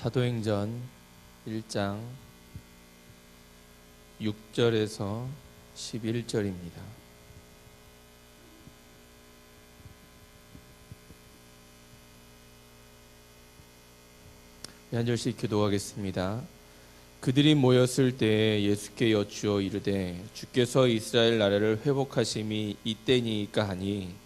사도행전 1장 6절에서 11절입니다. 한 절씩 기도하겠습니다. 그들이 모였을 때 예수께 여쭈어 이르되 주께서 이스라엘 나라를 회복하심이 이때니까 하니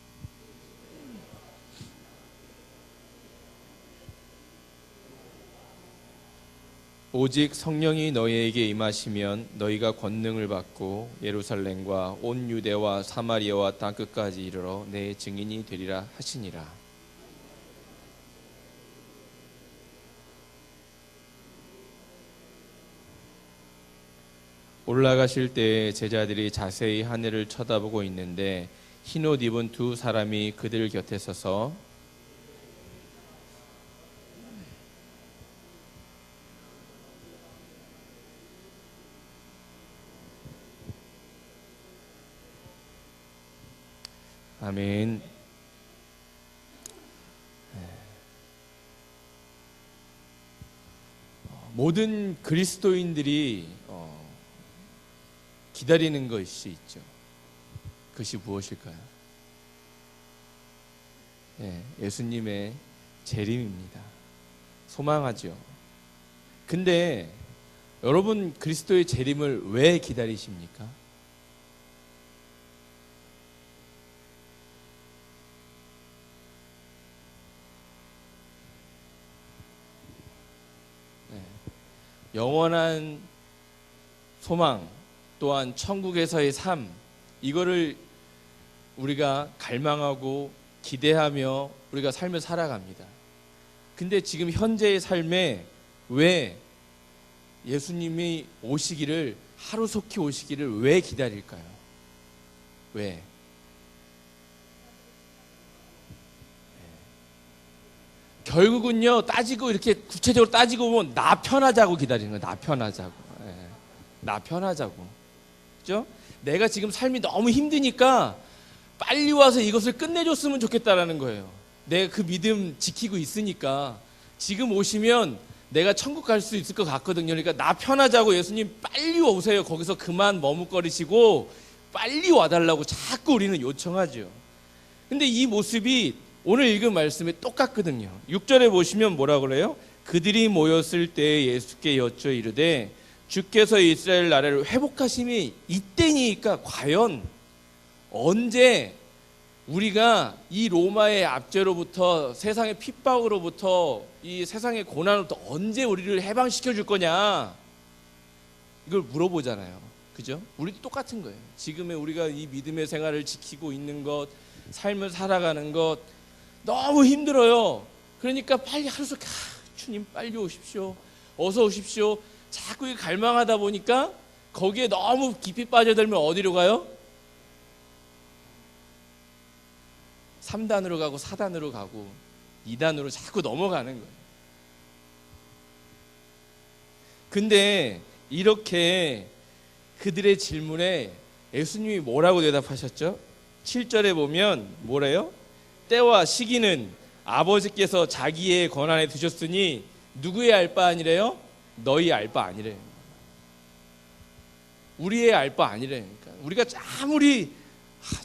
오직 성령이 너희에게 임하시면 너희가 권능을 받고 예루살렘과 온 유대와 사마리아와 땅 끝까지 이르러 내 증인이 되리라 하시니라. 올라가실 때 제자들이 자세히 하늘을 쳐다보고 있는데 흰옷 입은 두 사람이 그들 곁에 서서 아멘. 모든 그리스도인들이 기다리는 것이 있죠. 그것이 무엇일까요? 예수님의 재림입니다. 소망하죠. 근데 여러분 그리스도의 재림을 왜 기다리십니까? 영원한 소망 또한 천국에서의 삶, 이거를 우리가 갈망하고 기대하며 우리가 삶을 살아갑니다. 근데 지금 현재의 삶에 왜 예수님이 오시기를, 하루속히 오시기를 왜 기다릴까요? 왜? 결국은요, 따지고 이렇게 구체적으로 따지고 보면 나 편하자고 기다리는 거예요. 나 편하자고. 나 편하자고. 그죠? 내가 지금 삶이 너무 힘드니까 빨리 와서 이것을 끝내줬으면 좋겠다라는 거예요. 내가 그 믿음 지키고 있으니까 지금 오시면 내가 천국 갈 수 있을 것 같거든요. 그러니까 나 편하자고 예수님 빨리 오세요. 거기서 그만 머뭇거리시고 빨리 와달라고 자꾸 우리는 요청하죠. 근데 이 모습이 오늘 읽은 말씀에 똑같거든요. 6절에 보시면 뭐라 그래요? 그들이 모였을 때 예수께 여쭈어 이르되 주께서 이스라엘 나라를 회복하심이 이때니까 과연 언제 우리가 이 로마의 압제로부터 세상의 핍박으로부터 이 세상의 고난으로부터 언제 우리를 해방시켜 줄 거냐, 이걸 물어보잖아요. 그죠? 우리도 똑같은 거예요. 지금의 우리가 이 믿음의 생활을 지키고 있는 것, 삶을 살아가는 것 너무 힘들어요. 그러니까 빨리 하루속히 주님 빨리 오십시오, 어서 오십시오, 자꾸 갈망하다 보니까 거기에 너무 깊이 빠져들면 어디로 가요? 3단으로 가고 4단으로 가고 2단으로 자꾸 넘어가는 거예요. 근데 이렇게 그들의 질문에 예수님이 뭐라고 대답하셨죠? 7절에 보면 뭐래요? 때와 시기는 아버지께서 자기의 권한에 두셨으니 누구의 알 바 아니래요? 너희 알 바 아니래요. 우리의 알 바 아니래요. 그러니까 우리가 아무리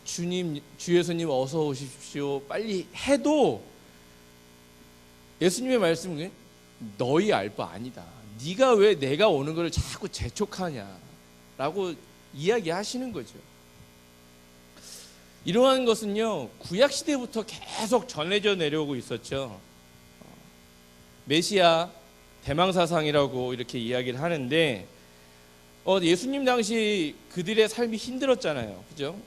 주님, 주 예수님 어서 오십시오 빨리 해도 예수님의 말씀은 너희 알 바 아니다. 네가 왜 내가 오는 걸 자꾸 재촉하냐라고 이야기하시는 거죠. 이러한 것은요, 구약 시대부터 계속 전해져 내려오고 있었죠. 메시아 대망사상이라고 이렇게 이야기를 하는데 예수님 당시 그들의 삶이 힘들었잖아요. 그죠?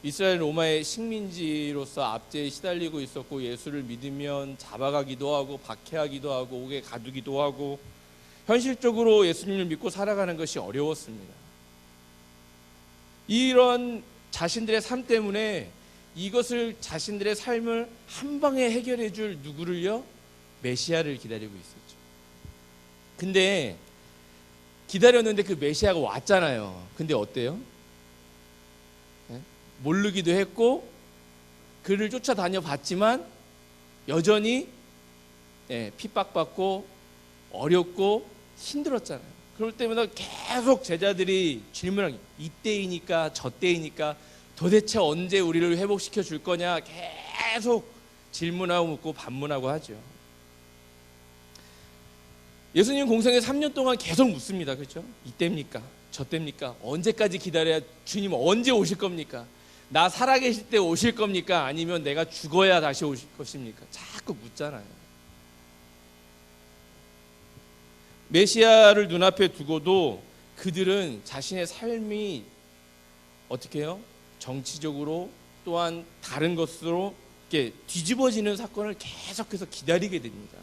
이스라엘 로마의 식민지로서 압제에 시달리고 있었고 예수를 믿으면 잡아가기도 하고 박해하기도 하고 옥에 가두기도 하고 현실적으로 예수님을 믿고 살아가는 것이 어려웠습니다. 이런 자신들의 삶 때문에 이것을 자신들의 삶을 한 방에 해결해 줄 누구를요? 메시아를 기다리고 있었죠. 근데 기다렸는데 그 메시아가 왔잖아요. 근데 어때요? 모르기도 했고 그를 쫓아다녀 봤지만 여전히 핍박받고 어렵고 힘들었잖아요. 그럴 때마다 계속 제자들이 질문하기, 이때이니까 저때이니까 도대체 언제 우리를 회복시켜 줄 거냐 계속 질문하고 묻고 반문하고 하죠. 예수님 공생애 3년 동안 계속 묻습니다. 그렇죠? 이때입니까? 저때입니까? 언제까지 기다려야, 주님 언제 오실 겁니까? 나 살아계실 때 오실 겁니까? 아니면 내가 죽어야 다시 오실 것입니까? 자꾸 묻잖아요. 메시아를 눈앞에 두고도 그들은 자신의 삶이 어떻게 해요? 정치적으로 또한 다른 것으로 이렇게 뒤집어지는 사건을 계속해서 기다리게 됩니다.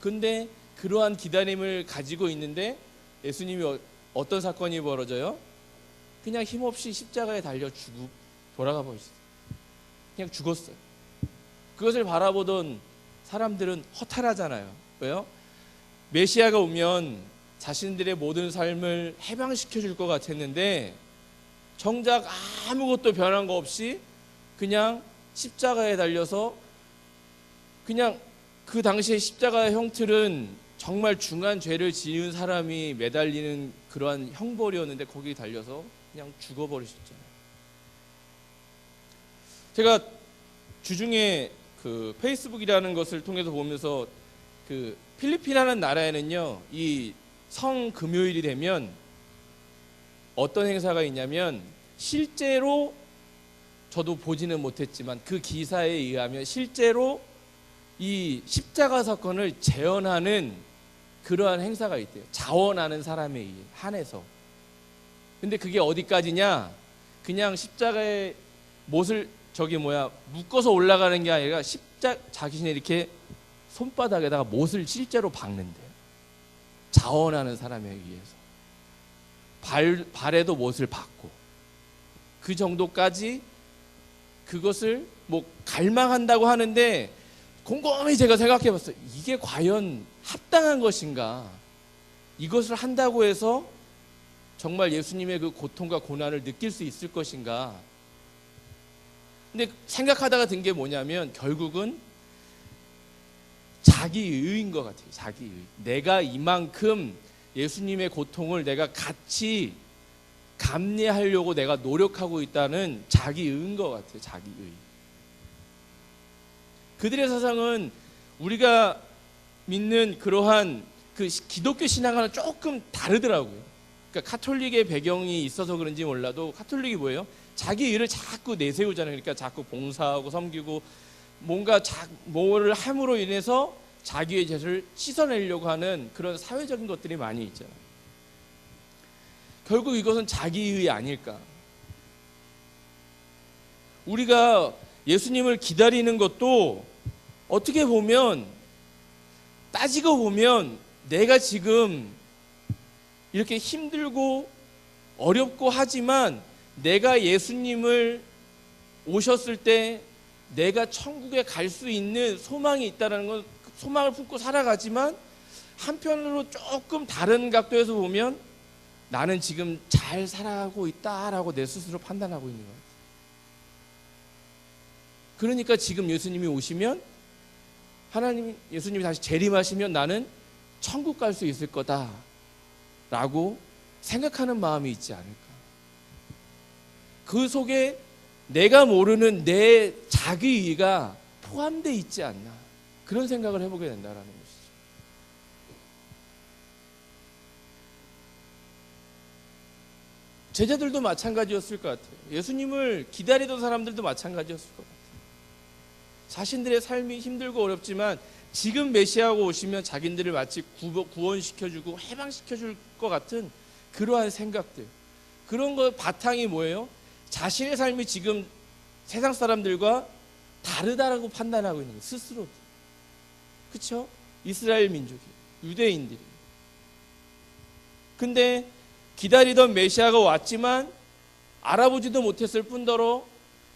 근데 그러한 기다림을 가지고 있는데 예수님이 어떤 사건이 벌어져요? 그냥 힘없이 십자가에 달려 돌아가 버렸어요. 그냥 죽었어요. 그것을 바라보던 사람들은 허탈하잖아요. 왜요? 메시아가 오면 자신들의 모든 삶을 해방시켜 줄 것 같았는데 정작 아무것도 변한 거 없이 그냥 십자가에 달려서, 그냥 그 당시에 십자가의 형틀은 정말 중한 죄를 지은 사람이 매달리는 그러한 형벌이었는데 거기에 달려서 그냥 죽어버리셨잖아요. 제가 주중에 그 페이스북이라는 것을 통해서 보면서 그 필리핀이라는 나라에는요, 이 성금요일이 되면 어떤 행사가 있냐면, 실제로 저도 보지는 못했지만 그 기사에 의하면 실제로 이 십자가 사건을 재현하는 그러한 행사가 있대요. 자원하는 사람에 한해서. 근데 그게 어디까지냐? 그냥 십자가에 못을 묶어서 올라가는 게 아니라 자신의 이렇게 손바닥에다가 못을 실제로 박는데요. 자원하는 사람에 의해서. 발에도 못을 박고. 그 정도까지 그것을 갈망한다고 하는데, 곰곰이 제가 생각해 봤어요. 이게 과연 합당한 것인가? 이것을 한다고 해서 정말 예수님의 그 고통과 고난을 느낄 수 있을 것인가? 근데 생각하다가 든 게 뭐냐면 결국은 자기의인 것 같아요. 자기의. 내가 이만큼 예수님의 고통을 내가 같이 감내하려고 내가 노력하고 있다는 자기의인 것 같아요. 자기의. 그들의 사상은 우리가 믿는 그러한 그 기독교 신앙과는 조금 다르더라고요. 그러니까 카톨릭의 배경이 있어서 그런지 몰라도 카톨릭이 뭐예요? 자기 일을 자꾸 내세우잖아요. 그러니까 자꾸 봉사하고 섬기고 뭔가 뭐를 함으로 인해서 자기의 죄를 씻어내려고 하는 그런 사회적인 것들이 많이 있잖아요. 결국 이것은 자기의 아닐까? 우리가 예수님을 기다리는 것도 어떻게 보면, 따지고 보면 내가 지금 이렇게 힘들고 어렵고 하지만 내가 예수님을 오셨을 때 내가 천국에 갈 수 있는 소망이 있다는 건, 소망을 품고 살아가지만 한편으로 조금 다른 각도에서 보면 나는 지금 잘 살아가고 있다라고 내 스스로 판단하고 있는 거예요. 그러니까 지금 예수님이 오시면, 예수님이 다시 재림하시면 나는 천국 갈 수 있을 거다라고 생각하는 마음이 있지 않을까. 그 속에 내가 모르는 내 자기의가 포함되어 있지 않나, 그런 생각을 해보게 된다는 것이죠. 제자들도 마찬가지였을 것 같아요. 예수님을 기다리던 사람들도 마찬가지였을 것 같아요. 자신들의 삶이 힘들고 어렵지만 지금 메시아가 오시면 자기들을 마치 구원시켜주고 해방시켜줄 것 같은 그러한 생각들, 그런 거 바탕이 뭐예요? 자신의 삶이 지금 세상 사람들과 다르다라고 판단하고 있는 거예요. 스스로. 그렇죠? 이스라엘 민족이, 유대인들이. 근데 기다리던 메시아가 왔지만 알아보지도 못했을 뿐더러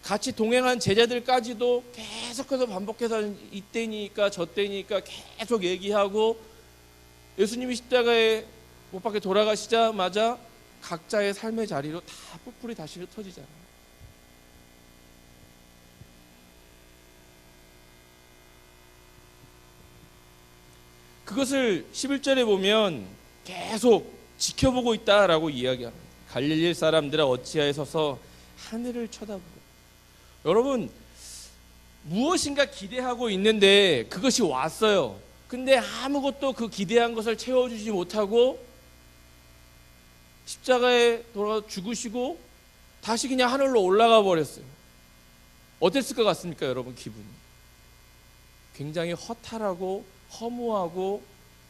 같이 동행한 제자들까지도 계속해서 반복해서 이때니까 저때니까 계속 얘기하고, 예수님이 십자가에 못 박혀 돌아가시자마자 각자의 삶의 자리로 다 뿔뿔이 다시 흩어지잖아요. 그것을 11절에 보면 계속 지켜보고 있다라고 이야기합니다. 갈릴리 사람들아 어찌하여 서서 하늘을 쳐다보고. 여러분, 무엇인가 기대하고 있는데 그것이 왔어요. 근데 아무것도 그 기대한 것을 채워주지 못하고 십자가에 돌아가 죽으시고 다시 그냥 하늘로 올라가 버렸어요. 어땠을 것 같습니까, 여러분? 기분이 굉장히 허탈하고 허무하고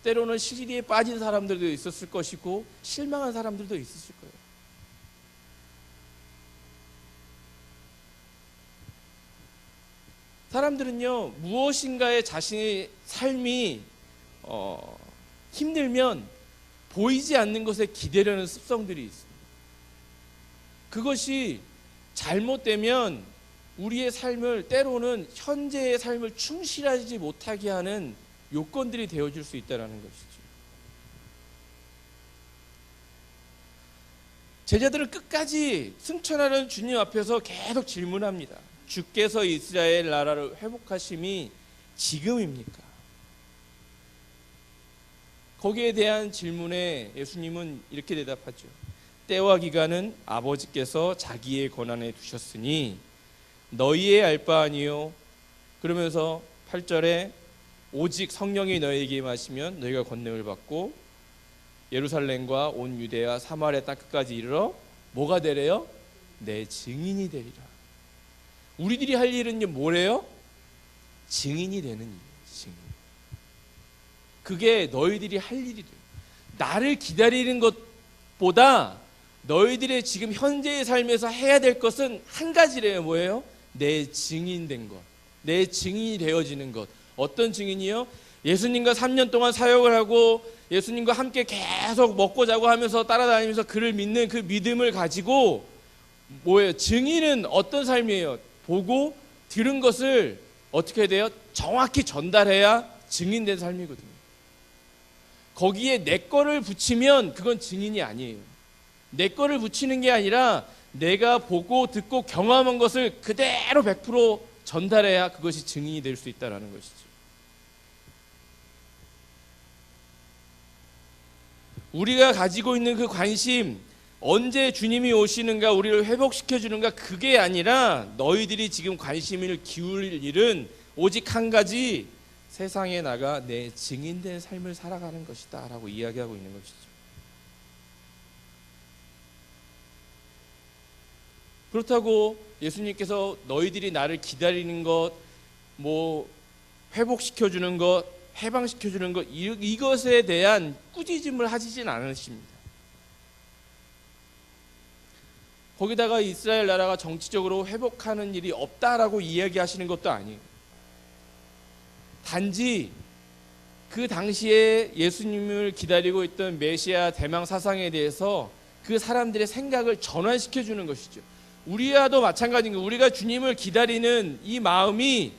때로는 시리에 빠진 사람들도 있었을 것이고 실망한 사람들도 있었을 거예요. 사람들은요, 무엇인가에 자신의 삶이 힘들면 보이지 않는 것에 기대려는 습성들이 있습니다. 그것이 잘못되면 우리의 삶을, 때로는 현재의 삶을 충실하지 못하게 하는 요건들이 되어줄 수 있다는 것이죠. 제자들은 끝까지 승천하는 주님 앞에서 계속 질문합니다. 주께서 이스라엘 나라를 회복하심이 지금입니까? 거기에 대한 질문에 예수님은 이렇게 대답하죠. 때와 기간은 아버지께서 자기의 권한에 두셨으니 너희의 알 바 아니요. 그러면서 8절에 오직 성령이 너희에게 임하시면 너희가 권능을 받고 예루살렘과 온 유대와 사마리아 땅 끝까지 이르러 뭐가 되래요? 내 증인이 되리라. 우리들이 할 일은 뭐래요? 증인이 되는 일이에요. 증인. 그게 너희들이 할 일이 돼요. 나를 기다리는 것보다 너희들의 지금 현재의 삶에서 해야 될 것은 한 가지래요. 뭐예요? 내 증인된 것, 내 증인이 되어지는 것. 어떤 증인이요? 예수님과 3년 동안 사역을 하고 예수님과 함께 계속 먹고 자고 하면서 따라다니면서 그를 믿는 그 믿음을 가지고 뭐예요? 증인은 어떤 삶이에요? 보고 들은 것을 어떻게 해야 돼요? 정확히 전달해야 증인된 삶이거든요. 거기에 내 거를 붙이면 그건 증인이 아니에요. 내 거를 붙이는 게 아니라 내가 보고 듣고 경험한 것을 그대로 100% 전달해야 그것이 증인이 될 수 있다는 것이죠. 우리가 가지고 있는 그 관심, 언제 주님이 오시는가, 우리를 회복시켜 주는가, 그게 아니라 너희들이 지금 관심을 기울일 일은 오직 한 가지, 세상에 나가 내 증인된 삶을 살아가는 것이다 라고 이야기하고 있는 것이죠. 그렇다고 예수님께서 너희들이 나를 기다리는 것, 뭐 회복시켜 주는 것, 해방시켜 주는 것, 이것에 대한 꾸짖음을 하시진 않으십니다. 거기다가 이스라엘 나라가 정치적으로 회복하는 일이 없다라고 이야기하시는 것도 아니에요. 단지 그 당시에 예수님을 기다리고 있던 메시아 대망 사상에 대해서 그 사람들의 생각을 전환시켜 주는 것이죠. 우리와도 마찬가지인 거예요. 우리가 주님을 기다리는 이 마음이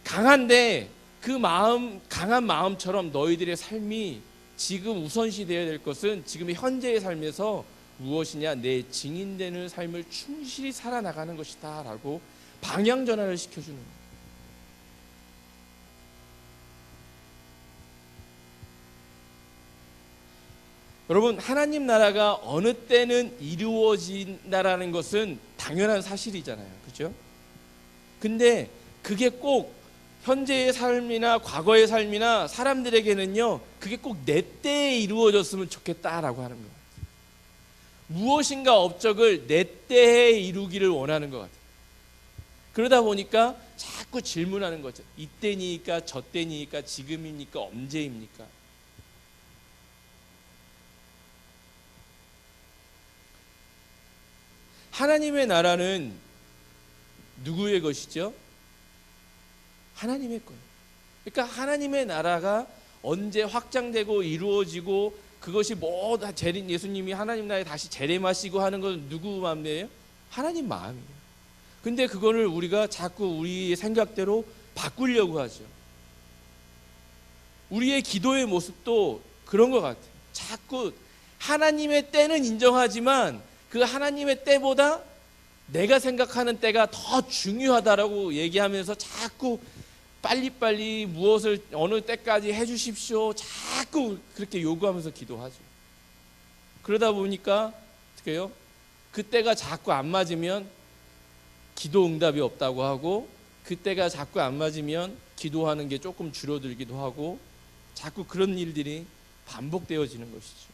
강한데 그 마음, 강한 마음처럼 너희들의 삶이 지금 우선시 되어야 될 것은 지금 현재의 삶에서 무엇이냐? 내 증인되는 삶을 충실히 살아나가는 것이다 라고 방향 전환을 시켜주는 거예요. 여러분, 하나님 나라가 어느 때는 이루어진다라는 것은 당연한 사실이잖아요. 그렇죠? 근데 그게 꼭 현재의 삶이나 과거의 삶이나 사람들에게는요, 그게 꼭 내 때에 이루어졌으면 좋겠다라고 하는 거예요. 무엇인가 업적을 내 때에 이루기를 원하는 것 같아요. 그러다 보니까 자꾸 질문하는 거죠. 이때니까 저때니까 지금입니까 언제입니까? 하나님의 나라는 누구의 것이죠? 하나님의 거예요. 그러니까 하나님의 나라가 언제 확장되고 이루어지고 그것이 뭐 다 예수님이 하나님 나라에 다시 재림하시고 하는 건 누구 마음이에요? 하나님 마음이에요. 근데 그거를 우리가 자꾸 우리의 생각대로 바꾸려고 하죠. 우리의 기도의 모습도 그런 것 같아요. 자꾸 하나님의 때는 인정하지만 그 하나님의 때보다 내가 생각하는 때가 더 중요하다라고 얘기하면서 자꾸 빨리빨리 무엇을 어느 때까지 해주십시오. 자꾸 그렇게 요구하면서 기도하죠. 그러다 보니까 어떻게 해요? 그때가 자꾸 안 맞으면 기도 응답이 없다고 하고, 그때가 자꾸 안 맞으면 기도하는 게 조금 줄어들기도 하고, 자꾸 그런 일들이 반복되어지는 것이죠.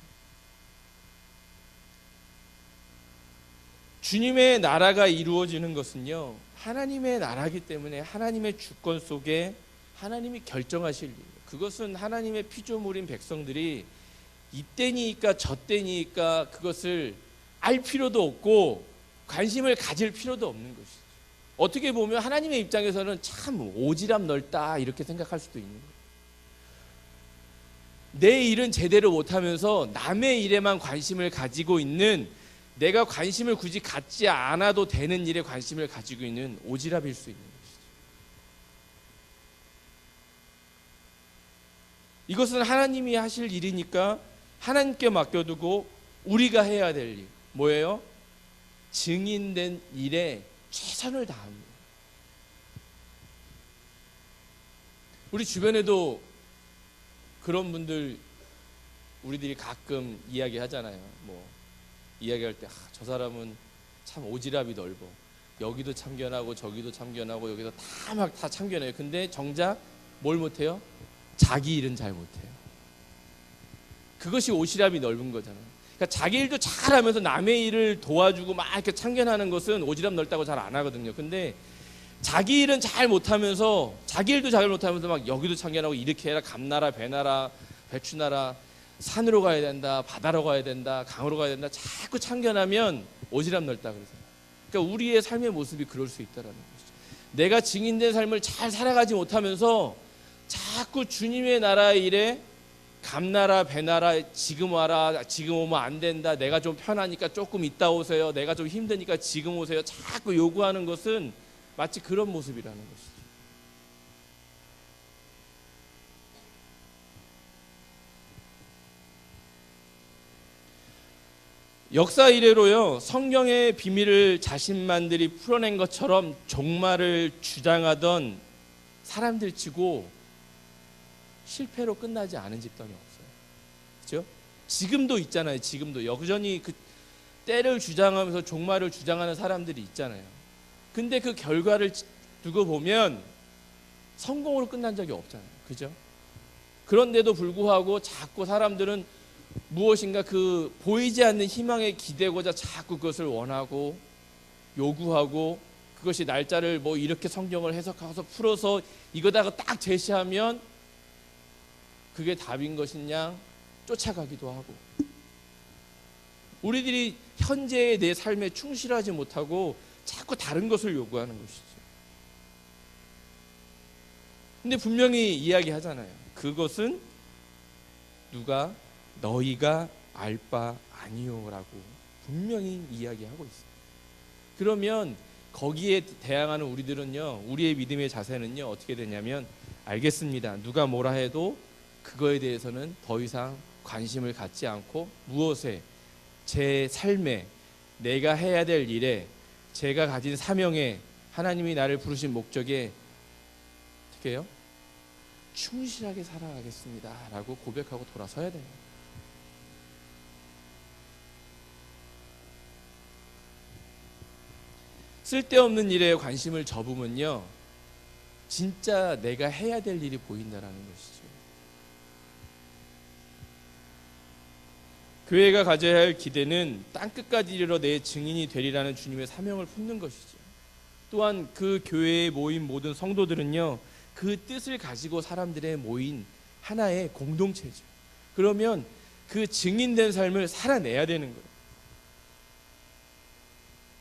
주님의 나라가 이루어지는 것은요, 하나님의 나라이기 때문에 하나님의 주권 속에 하나님이 결정하실 일, 그것은 하나님의 피조물인 백성들이 이때니까 저때니까 그것을 알 필요도 없고 관심을 가질 필요도 없는 것이죠. 어떻게 보면 하나님의 입장에서는 참 오지랖 넓다 이렇게 생각할 수도 있는 거예요. 내 일은 제대로 못하면서 남의 일에만 관심을 가지고 있는, 내가 관심을 굳이 갖지 않아도 되는 일에 관심을 가지고 있는 오지랖일 수 있는 것이죠. 이것은 하나님이 하실 일이니까 하나님께 맡겨두고 우리가 해야 될 일, 뭐예요? 증인된 일에 최선을 다합니다. 우리 주변에도 그런 분들 우리들이 가끔 이야기하잖아요. 뭐 이야기할 때 저 사람은 참 오지랖이 넓어. 여기도 참견하고 저기도 참견하고 여기도 다 참견해요. 근데 정작 뭘 못해요? 자기 일은 잘 못해요. 그것이 오지랖이 넓은 거잖아요. 그러니까 자기 일도 잘하면서 남의 일을 도와주고 막 이렇게 참견하는 것은 오지랖 넓다고 잘 안 하거든요. 근데 자기 일은 잘 못하면서, 자기 일도 잘 못하면서 막 여기도 참견하고, 이렇게 해라, 감나라, 배나라, 배추나라, 산으로 가야 된다, 바다로 가야 된다, 강으로 가야 된다, 자꾸 참견하면 오지랖 넓다 그러잖아요. 그러니까 우리의 삶의 모습이 그럴 수 있다라는 것이죠. 내가 증인된 삶을 잘 살아가지 못하면서 자꾸 주님의 나라의 일에 감나라, 배나라, 지금 와라, 지금 오면 안 된다, 내가 좀 편하니까 조금 이따 오세요, 내가 좀 힘드니까 지금 오세요, 자꾸 요구하는 것은 마치 그런 모습이라는 것이죠. 역사 이래로요, 성경의 비밀을 자신만들이 풀어낸 것처럼 종말을 주장하던 사람들 치고 실패로 끝나지 않은 집단이 없어요. 그렇죠? 지금도 있잖아요. 지금도 여전히 그 때를 주장하면서 종말을 주장하는 사람들이 있잖아요. 근데 그 결과를 두고 보면 성공으로 끝난 적이 없잖아요. 그죠? 그런데도 불구하고 자꾸 사람들은 무엇인가 그 보이지 않는 희망에 기대고자 자꾸 그것을 원하고 요구하고, 그것이 날짜를 뭐 이렇게 성경을 해석해서 풀어서 이거다가 딱 제시하면 그게 답인 것이냐 쫓아가기도 하고, 우리들이 현재의 내 삶에 충실하지 못하고 자꾸 다른 것을 요구하는 것이죠. 근데 분명히 이야기하잖아요. 그것은 누가 너희가 알 바 아니요라고 분명히 이야기하고 있어요. 그러면 거기에 대항하는 우리들은요, 우리의 믿음의 자세는요 어떻게 되냐면, 알겠습니다, 누가 뭐라 해도 그거에 대해서는 더 이상 관심을 갖지 않고, 무엇에, 제 삶에, 내가 해야 될 일에, 제가 가진 사명에, 하나님이 나를 부르신 목적에 어떻게 해요? 충실하게 살아가겠습니다 라고 고백하고 돌아서야 돼요. 쓸데없는 일에 관심을 접으면요, 진짜 내가 해야 될 일이 보인다라는 것이죠. 교회가 가져야 할 기대는 땅끝까지 이르러 내 증인이 되리라는 주님의 사명을 품는 것이죠. 또한 그 교회에 모인 모든 성도들은요, 그 뜻을 가지고 사람들의 모인 하나의 공동체죠. 그러면 그 증인된 삶을 살아내야 되는 거예요.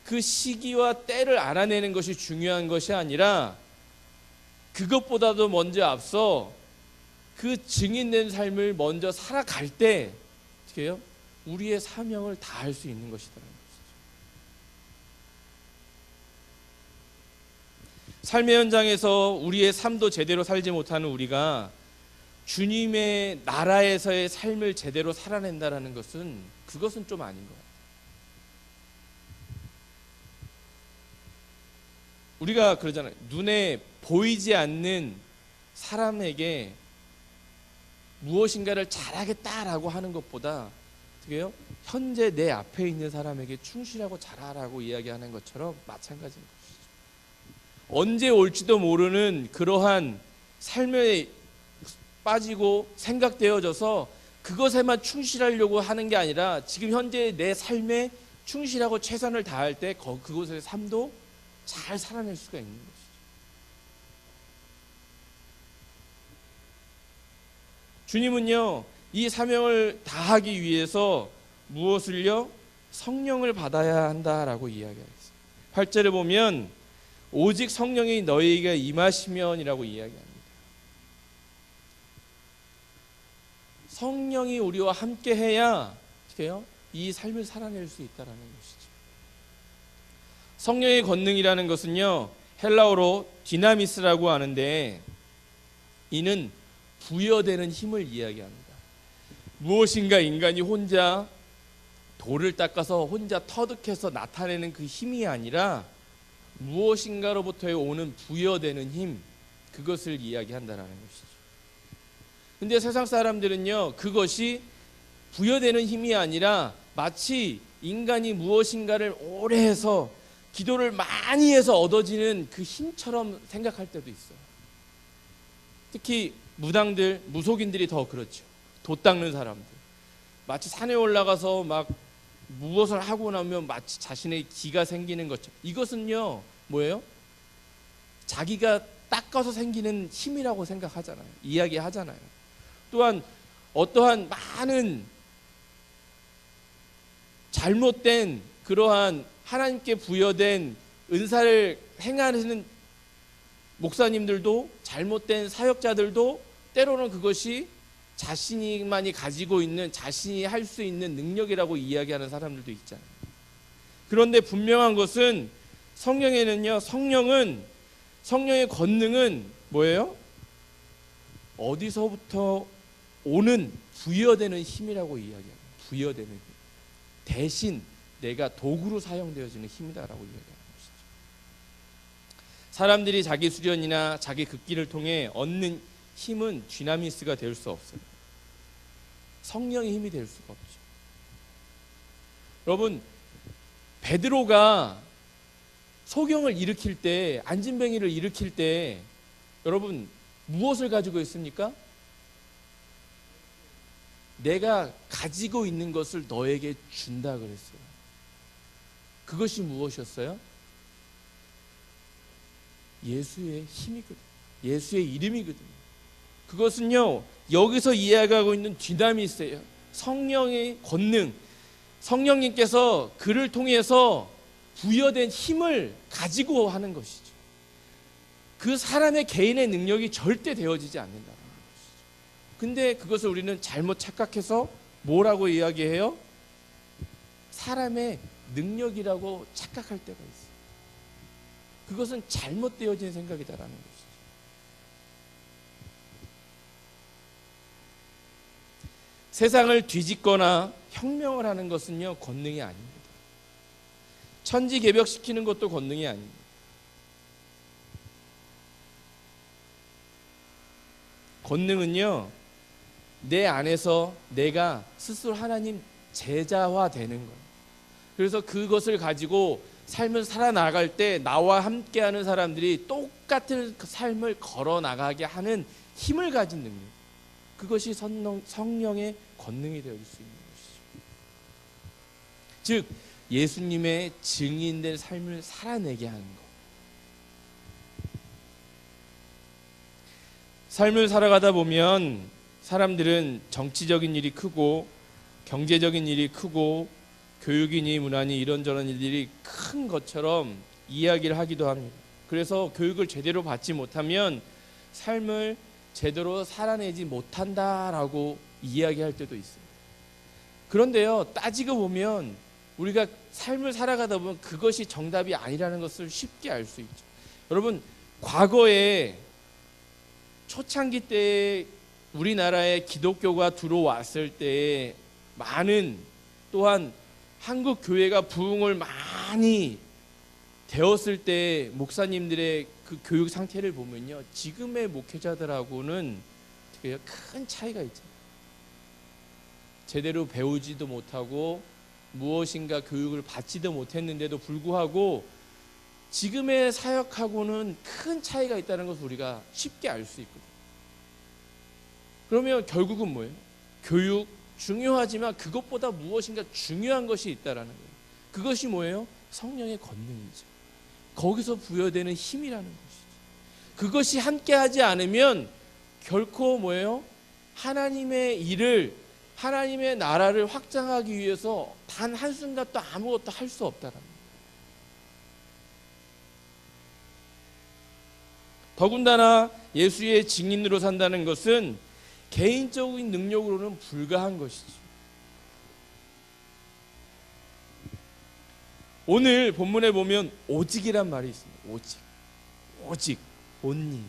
그 시기와 때를 알아내는 것이 중요한 것이 아니라, 그것보다도 먼저 앞서 그 증인된 삶을 먼저 살아갈 때 어떻게 해요? 우리의 사명을 다할 수 있는 것이라는 것이죠. 삶의 현장에서 우리의 삶도 제대로 살지 못하는 우리가 주님의 나라에서의 삶을 제대로 살아낸다는 것은, 그것은 좀 아닌 것 같아요. 우리가 그러잖아요. 눈에 보이지 않는 사람에게 무엇인가를 잘하겠다라고 하는 것보다 어떻게 해요? 현재 내 앞에 있는 사람에게 충실하고 잘하라고 이야기하는 것처럼 마찬가지인 것이죠. 언제 올지도 모르는 그러한 삶에 빠지고 생각되어져서 그것에만 충실하려고 하는 게 아니라 지금 현재 내 삶에 충실하고 최선을 다할 때 그곳의 삶도 잘 살아낼 수가 있는 것이죠. 주님은요, 이 사명을 다하기 위해서 무엇을요? 성령을 받아야 한다라고 이야기하겠어요. 8절에 보면 오직 성령이 너희에게 임하시면이라고 이야기합니다. 성령이 우리와 함께 해야 어떻게 해요? 이 삶을 살아낼 수 있다라는 것이죠. 성령의 권능이라는 것은요, 헬라어로 디나미스라고 하는데 이는 부여되는 힘을 이야기합니다. 무엇인가 인간이 혼자 돌을 닦아서 혼자 터득해서 나타내는 그 힘이 아니라 무엇인가로부터 오는 부여되는 힘, 그것을 이야기한다는 것이죠. 근데 세상 사람들은요, 그것이 부여되는 힘이 아니라 마치 인간이 무엇인가를 오래 해서 기도를 많이 해서 얻어지는 그 힘처럼 생각할 때도 있어요. 특히 무당들, 무속인들이 더 그렇죠. 돛 닦는 사람들. 마치 산에 올라가서 막 무엇을 하고 나면 마치 자신의 기가 생기는 것처럼. 이것은요, 뭐예요? 자기가 닦아서 생기는 힘이라고 생각하잖아요. 이야기하잖아요. 또한 어떠한 많은 잘못된 그러한 하나님께 부여된 은사를 행하는 목사님들도, 잘못된 사역자들도 때로는 그것이 자신이만이 가지고 있는, 자신이 할 수 있는 능력이라고 이야기하는 사람들도 있잖아요. 그런데 분명한 것은 성령에는요, 성령의 권능은 뭐예요? 어디서부터 오는 부여되는 힘이라고 이야기합니다. 부여되는 힘. 대신 내가 도구로 사용되어지는 힘이다라고 이야기합니다. 사람들이 자기 수련이나 자기 극기를 통해 얻는 힘은 디나미스가 될 수 없어요. 성령의 힘이 될 수가 없죠. 여러분, 베드로가 소경을 일으킬 때, 안진뱅이를 일으킬 때 여러분 무엇을 가지고 있습니까? 내가 가지고 있는 것을 너에게 준다 그랬어요. 그것이 무엇이었어요? 예수의 힘이거든요. 예수의 이름이거든요. 그것은요, 여기서 이야기하고 있는 디나미스예요. 성령의 권능, 성령님께서 그를 통해서 부여된 힘을 가지고 하는 것이죠. 그 사람의 개인의 능력이 절대 되어지지 않는다는 것이죠. 근데 그것을 우리는 잘못 착각해서 뭐라고 이야기해요? 사람의 능력이라고 착각할 때가 있어요. 그것은 잘못되어진 생각이다라는 것이죠. 세상을 뒤집거나 혁명을 하는 것은요, 권능이 아닙니다. 천지개벽시키는 것도 권능이 아닙니다. 권능은요, 내 안에서 내가 스스로 하나님 제자화 되는 거예요. 그래서 그것을 가지고 삶을 살아나갈 때 나와 함께하는 사람들이 똑같은 그 삶을 걸어나가게 하는 힘을 가진 능력, 그것이 성령의 권능이 되어질 수 있는 것이죠. 즉 예수님의 증인된 삶을 살아내게 하는 것. 삶을 살아가다 보면 사람들은 정치적인 일이 크고 경제적인 일이 크고 교육이니 문화니 이런저런 일들이 큰 것처럼 이야기를 하기도 합니다. 그래서 교육을 제대로 받지 못하면 삶을 제대로 살아내지 못한다라고 이야기할 때도 있어요. 그런데요, 따지고 보면 우리가 삶을 살아가다 보면 그것이 정답이 아니라는 것을 쉽게 알 수 있죠. 여러분, 과거에 초창기 때 우리나라에 기독교가 들어왔을 때 많은, 또한 한국 교회가 부흥을 많이 되었을 때 목사님들의 그 교육 상태를 보면요, 지금의 목회자들하고는 되게 큰 차이가 있잖아요. 제대로 배우지도 못하고 무엇인가 교육을 받지도 못했는데도 불구하고 지금의 사역하고는 큰 차이가 있다는 것을 우리가 쉽게 알 수 있거든요. 그러면 결국은 뭐예요? 교육 중요하지만 그것보다 무엇인가 중요한 것이 있다라는 거예요. 그것이 뭐예요? 성령의 권능이죠. 거기서 부여되는 힘이라는 것이죠. 그것이 함께하지 않으면 결코 뭐예요? 하나님의 일을, 하나님의 나라를 확장하기 위해서 단 한순간도 아무것도 할 수 없다라는 거예요. 더군다나 예수의 증인으로 산다는 것은 개인적인 능력으로는 불가한 것이죠. 오늘 본문에 보면 오직이란 말이 있습니다. 오직, 온리,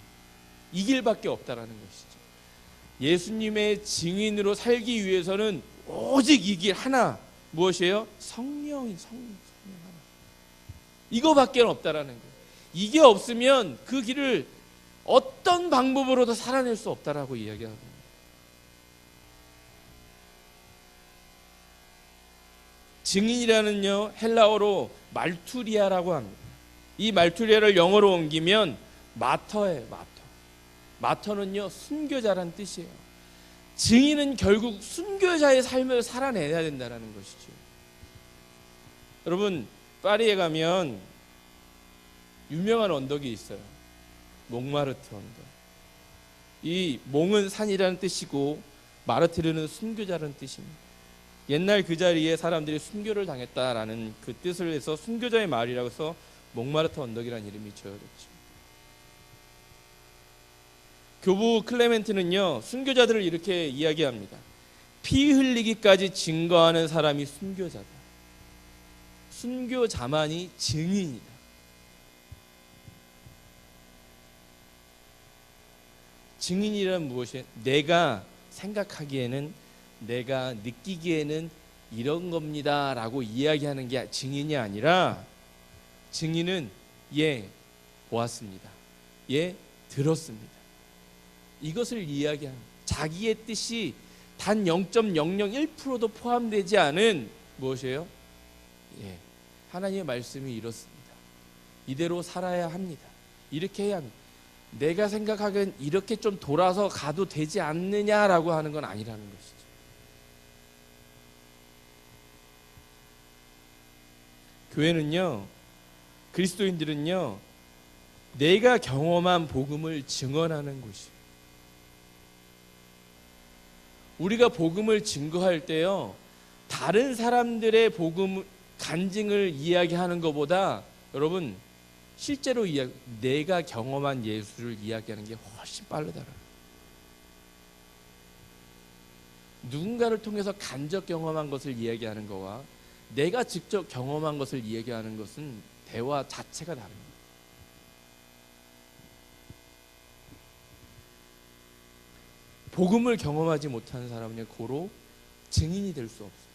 이 길밖에 없다라는 것이죠. 예수님의 증인으로 살기 위해서는 오직 이 길 하나, 무엇이에요? 성령 하나. 이거밖에 없다라는 거예요. 이게 없으면 그 길을 어떤 방법으로도 살아낼 수 없다라고 이야기하고, 증인이라는요, 헬라어로 말투리아라고 합니다. 이 말투리아를 영어로 옮기면 마터예요. 마터는요, 순교자란 뜻이에요. 증인은 결국 순교자의 삶을 살아내야 된다는 것이죠. 여러분, 파리에 가면 유명한 언덕이 있어요. 몽마르트 언덕. 이 몽은 산이라는 뜻이고 마르티르는 순교자라는 뜻입니다. 옛날 그 자리에 사람들이 순교를 당했다라는 그 뜻을 해서 순교자의 마을이라고 해서 몽마르트 언덕이라는 이름이 지어졌죠. 교부 클레멘트는요, 순교자들을 이렇게 이야기합니다. 피 흘리기까지 증거하는 사람이 순교자다. 순교자만이 증인이다. 증인이란 무엇이에요? 내가 생각하기에는, 내가 느끼기에는 이런 겁니다 라고 이야기하는 게 증인이 아니라, 증인은 보았습니다, 들었습니다, 이것을 이야기하는, 자기의 뜻이 단 0.001%도 포함되지 않은 무엇이에요? 하나님의 말씀이 이렇습니다, 이대로 살아야 합니다, 이렇게 해야 합니다, 내가 생각하기엔 이렇게 좀 돌아서 가도 되지 않느냐라고 하는 건 아니라는 것이죠. 교회는요, 그리스도인들은요, 내가 경험한 복음을 증언하는 곳이에요. 우리가 복음을 증거할 때요, 다른 사람들의 복음 간증을 이야기하는 것보다 여러분 실제로 내가 경험한 예수를 이야기하는 게 훨씬 빠르다. 누군가를 통해서 간접 경험한 것을 이야기하는 것과 내가 직접 경험한 것을 이야기하는 것은 대화 자체가 다릅니다. 복음을 경험하지 못하는 사람은 고로 증인이 될 수 없어요.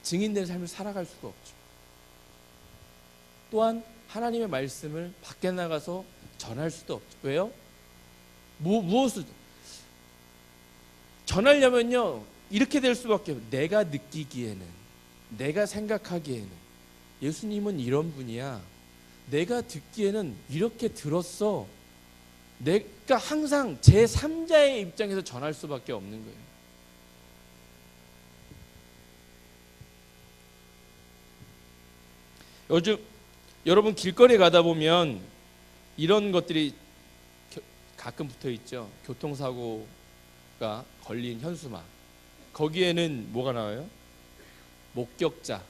증인된 삶을 살아갈 수가 없죠. 또한 하나님의 말씀을 밖에 나가서 전할 수도 없죠. 왜요? 무엇을 전하려면요, 이렇게 될 수밖에 없어요. 내가 느끼기에는, 내가 생각하기에는 예수님은 이런 분이야, 내가 듣기에는 이렇게 들었어, 내가 항상 제3자의 입장에서 전할 수밖에 없는 거예요. 요즘 여러분 길거리에 가다 보면 이런 것들이 가끔 붙어 있죠. 교통사고가 걸린 현수막, 거기에는 뭐가 나와요? 목격자,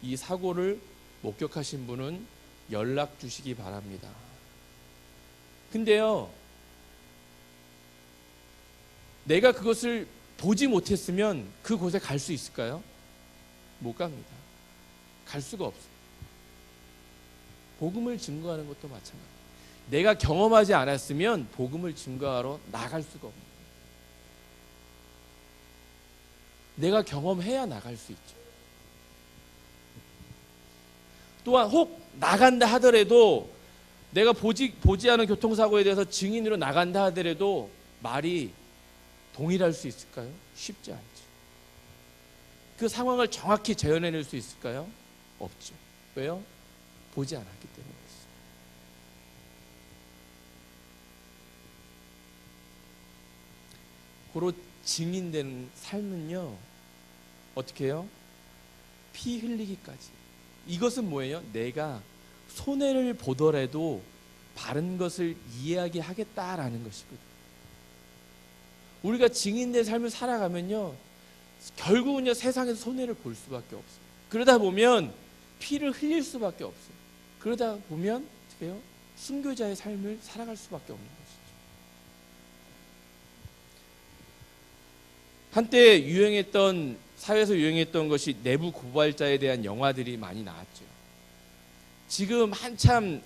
이 사고를 목격하신 분은 연락 주시기 바랍니다. 근데요, 내가 그것을 보지 못했으면 그곳에 갈 수 있을까요? 못 갑니다. 갈 수가 없어요. 복음을 증거하는 것도 마찬가지예요. 내가 경험하지 않았으면 복음을 증거하러 나갈 수가 없는 거예요. 내가 경험해야 나갈 수 있죠. 또한 혹 나간다 하더라도 내가 보지 않은 교통사고에 대해서 증인으로 나간다 하더라도 말이 동일할 수 있을까요? 쉽지 않죠. 그 상황을 정확히 재현해낼 수 있을까요? 없죠. 왜요? 보지 않았기 때문에. 고로 증인되는 삶은요, 어떻게 해요? 피 흘리기까지. 이것은 뭐예요? 내가 손해를 보더라도 바른 것을 이해하게 하겠다라는 것이거든요. 우리가 증인된 삶을 살아가면요, 결국은요, 세상에서 손해를 볼 수밖에 없어요. 그러다 보면 피를 흘릴 수밖에 없어요. 그러다 보면 어떻게 해요? 순교자의 삶을 살아갈 수밖에 없는 것이죠. 한때 유행했던, 사회에서 유행했던 것이 내부 고발자에 대한 영화들이 많이 나왔죠. 지금 한참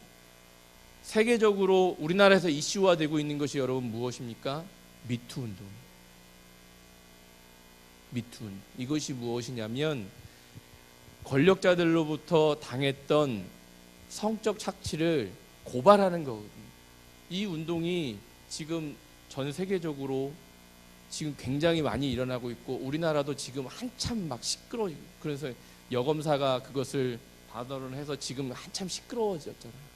세계적으로 우리나라에서 이슈화되고 있는 것이 여러분 무엇입니까? 미투 운동. 미투. 이것이 무엇이냐면 권력자들로부터 당했던 성적 착취를 고발하는 거거든요. 이 운동이 지금 전 세계적으로 지금 굉장히 많이 일어나고 있고, 우리나라도 지금 한참 막 시끄러워지고, 그래서 여검사가 그것을 발언을 해서 지금 한참 시끄러워졌잖아요.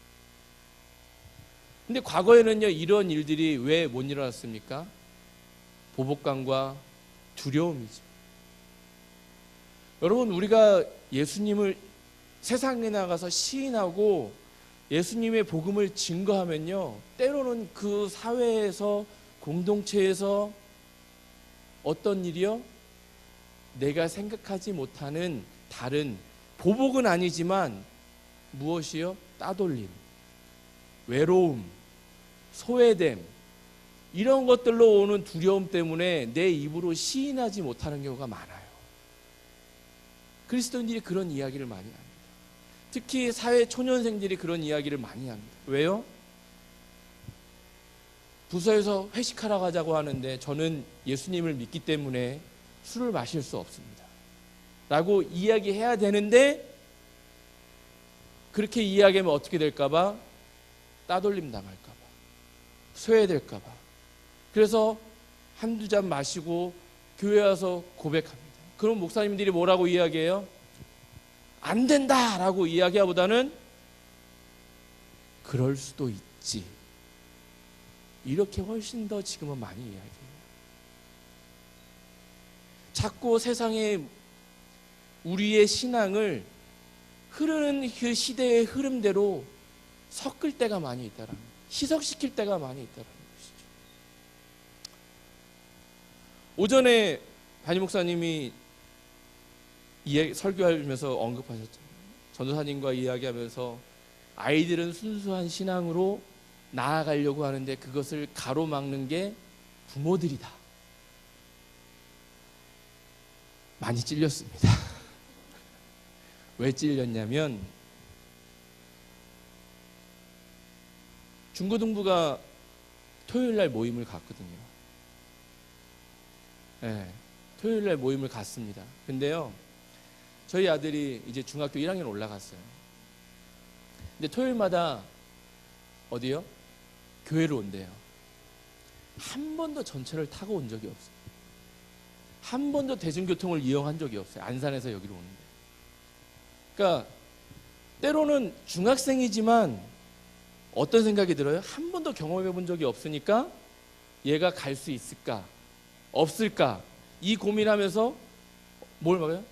근데 과거에는요, 이런 일들이 왜 못 일어났습니까? 보복감과 두려움이죠. 여러분, 우리가 예수님을 세상에 나가서 시인하고 예수님의 복음을 증거하면요, 때로는 그 사회에서, 공동체에서 어떤 일이요? 내가 생각하지 못하는 다른, 보복은 아니지만 무엇이요? 따돌림, 외로움, 소외됨, 이런 것들로 오는 두려움 때문에 내 입으로 시인하지 못하는 경우가 많아요. 그리스도인들이 그런 이야기를 많이 합니다. 특히 사회 초년생들이 그런 이야기를 많이 합니다. 왜요? 부서에서 회식하러 가자고 하는데 저는 예수님을 믿기 때문에 술을 마실 수 없습니다 라고 이야기해야 되는데, 그렇게 이야기하면 어떻게 될까봐? 따돌림 당할까봐, 소외될까봐. 그래서 한두 잔 마시고 교회 와서 고백합니다. 그럼 목사님들이 뭐라고 이야기해요? 안 된다라고 이야기하보다는 그럴 수도 있지, 이렇게 훨씬 더 지금은 많이 이야기해요. 자꾸 세상에 우리의 신앙을 흐르는 그 시대의 흐름대로 섞을 때가 많이 있다라는 거예요. 희석시킬 때가 많이 있다라는 것이죠. 오전에 담임 목사님이 설교하면서 언급하셨잖아요. 전도사님과 이야기하면서 아이들은 순수한 신앙으로 나아가려고 하는데 그것을 가로막는 게 부모들이다. 많이 찔렸습니다. 왜 찔렸냐면, 중고등부가 토요일날 모임을 갔거든요. 네, 토요일날 모임을 갔습니다. 근데요, 저희 아들이 이제 중학교 1학년 올라갔어요. 근데 토요일마다 어디요? 교회로 온대요. 한 번도 전철을 타고 온 적이 없어요. 한 번도 대중교통을 이용한 적이 없어요. 안산에서 여기로 오는데. 그러니까 때로는 중학생이지만 어떤 생각이 들어요? 한 번도 경험해 본 적이 없으니까 얘가 갈 수 있을까? 없을까? 이 고민하면서 뭘 말해요?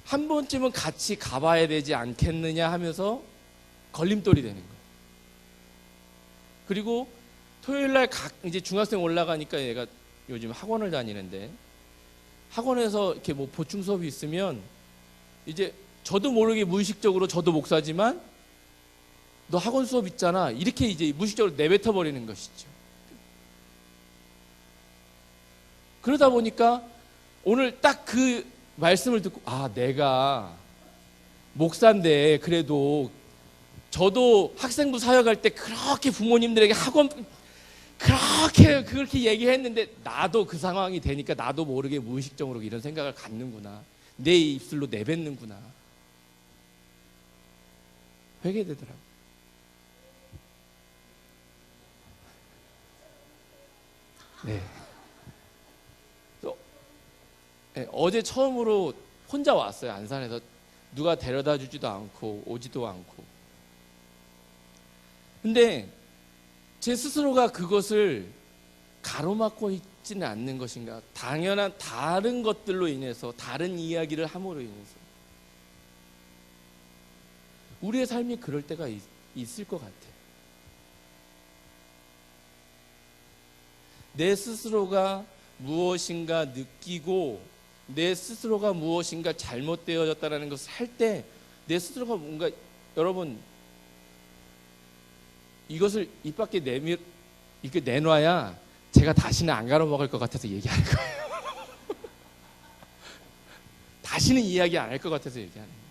한 번쯤은 같이 가봐야 되지 않겠느냐 하면서 걸림돌이 되는 거예요. 그리고 토요일날 이제 중학생 올라가니까 얘가 요즘 학원을 다니는데, 학원에서 이렇게 뭐 보충 수업이 있으면 이제 저도 모르게 무의식적으로, 저도 목사지만 너 학원 수업 있잖아, 이렇게 이제 무의식적으로 내뱉어 버리는 것이죠. 그러다 보니까 오늘 딱 그 말씀을 듣고, 아, 내가 목사인데 그래도 저도 학생부 사역할 때 그렇게 부모님들에게 학원 그렇게 얘기했는데 나도 그 상황이 되니까 나도 모르게 무의식적으로 이런 생각을 갖는구나, 내 입술로 내뱉는구나, 회개되더라고요. 네. 또, 네, 어제 처음으로 혼자 왔어요. 안산에서 누가 데려다 주지도 않고 오지도 않고. 근데 제 스스로가 그것을 가로막고 있지는 않는 것인가? 당연한 다른 것들로 인해서, 다른 이야기를 함으로 인해서 우리의 삶이 그럴 때가 있을 것 같아요. 내 스스로가 무엇인가 느끼고 내 스스로가 무엇인가 잘못되어졌다는 것을 할 때 내 스스로가 뭔가, 여러분, 이것을 입 밖에 이렇게 내놔야 제가 다시는 안 가로막을 것 같아서 얘기하는 거예요. 다시는 이야기 안 할 것 같아서 얘기하는 거예요.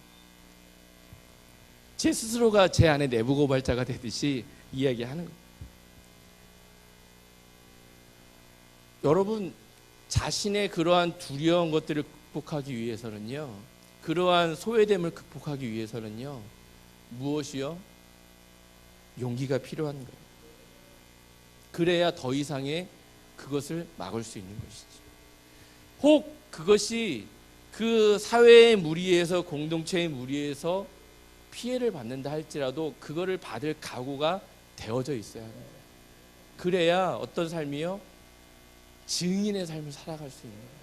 제 스스로가 제 안에 내부 고발자가 되듯이 이야기하는 거예요. 여러분, 자신의 그러한 두려운 것들을 극복하기 위해서는요, 그러한 소외됨을 극복하기 위해서는요, 무엇이요? 용기가 필요한 거예요. 그래야 더 이상의 그것을 막을 수 있는 것이죠. 혹 그것이 그 사회의 무리에서, 공동체의 무리에서 피해를 받는다 할지라도 그거를 받을 각오가 되어져 있어야 합니다. 그래야 어떤 삶이요? 증인의 삶을 살아갈 수 있는 거예요.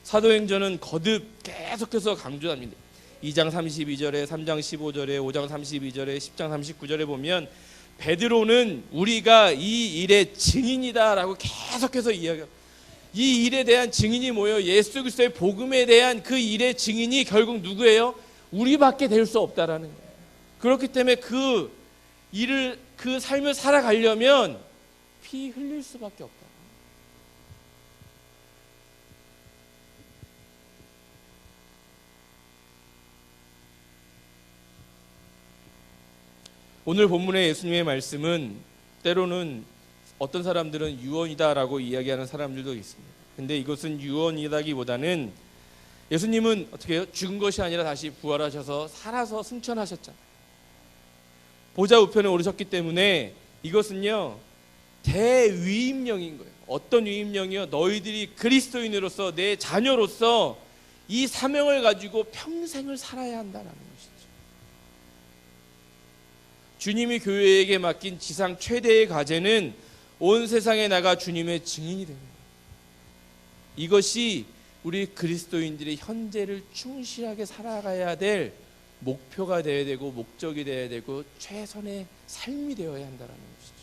사도행전은 거듭 계속해서 강조합니다. 2장 32절에, 3장 15절에, 5장 32절에, 10장 39절에 보면 베드로는 우리가 이 일의 증인이다라고 계속해서 이야기해요. 이 일에 대한 증인이 뭐예요? 예수 그리스도의 복음에 대한 그 일의 증인이 결국 누구예요? 우리밖에 될 수 없다라는 거예요. 그렇기 때문에 그 일을, 그 삶을 살아가려면 피 흘릴 수밖에 없다. 오늘 본문의 예수님의 말씀은 때로는 어떤 사람들은 유언이다라고 이야기하는 사람들도 있습니다. 근데 이것은 유언이다기보다는 예수님은 어떻게 해요? 죽은 것이 아니라 다시 부활하셔서 살아서 승천하셨잖아요. 보좌 우편에 오르셨기 때문에 이것은요, 대위임령인 거예요. 어떤 위임령이요? 너희들이 그리스도인으로서, 내 자녀로서 이 사명을 가지고 평생을 살아야 한다는 것이죠. 주님이 교회에게 맡긴 지상 최대의 과제는 온 세상에 나가 주님의 증인이 됩니다. 이것이 우리 그리스도인들의 현재를 충실하게 살아가야 될 목표가 되어야 되고, 목적이 되어야 되고, 최선의 삶이 되어야 한다는 것이죠.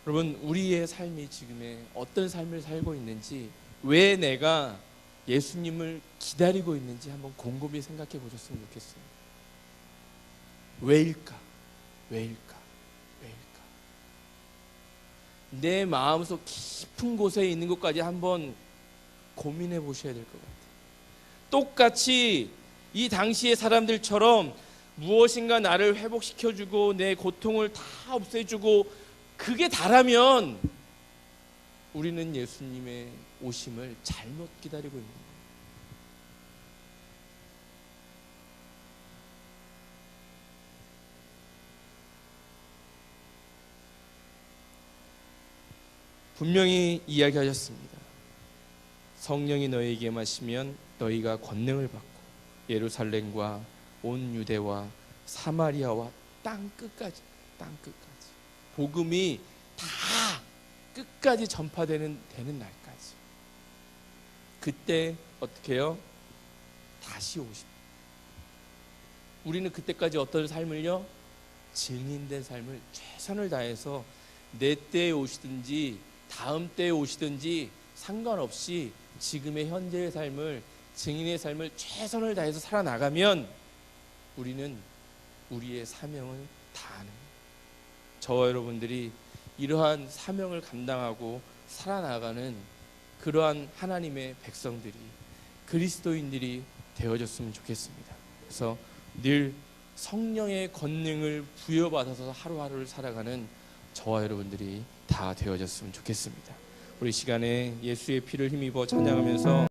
여러분, 우리의 삶이 지금의 어떤 삶을 살고 있는지, 왜 내가 예수님을 기다리고 있는지 한번 곰곰이 생각해 보셨으면 좋겠어요. 왜일까? 왜일까? 왜일까? 내 마음속 깊은 곳에 있는 것까지 한번 고민해 보셔야 될 것 같아요. 똑같이 이 당시의 사람들처럼 무엇인가 나를 회복시켜주고 내 고통을 다 없애주고 그게 다라면 우리는 예수님의 오심을 잘못 기다리고 있는 거예요. 분명히 이야기하셨습니다. 성령이 너희에게 마시면 너희가 권능을 받고 예루살렘과 온 유대와 사마리아와 땅 끝까지 복음이 다 끝까지 전파되는 날까지, 그때 어떻게 해요? 다시 오십니다. 우리는 그때까지 어떤 삶을요? 증인된 삶을 최선을 다해서 내 때에 오시든지 다음 때에 오시든지 상관없이 지금의 현재의 삶을, 증인의 삶을 최선을 다해서 살아나가면 우리는 우리의 사명을 다하는 거예요. 저와 여러분들이 이러한 사명을 감당하고 살아나가는 그러한 하나님의 백성들이, 그리스도인들이 되어졌으면 좋겠습니다. 그래서 늘 성령의 권능을 부여받아서 하루하루를 살아가는 저와 여러분들이 다 되어졌으면 좋겠습니다. 우리 시간에 예수의 피를 힘입어 찬양하면서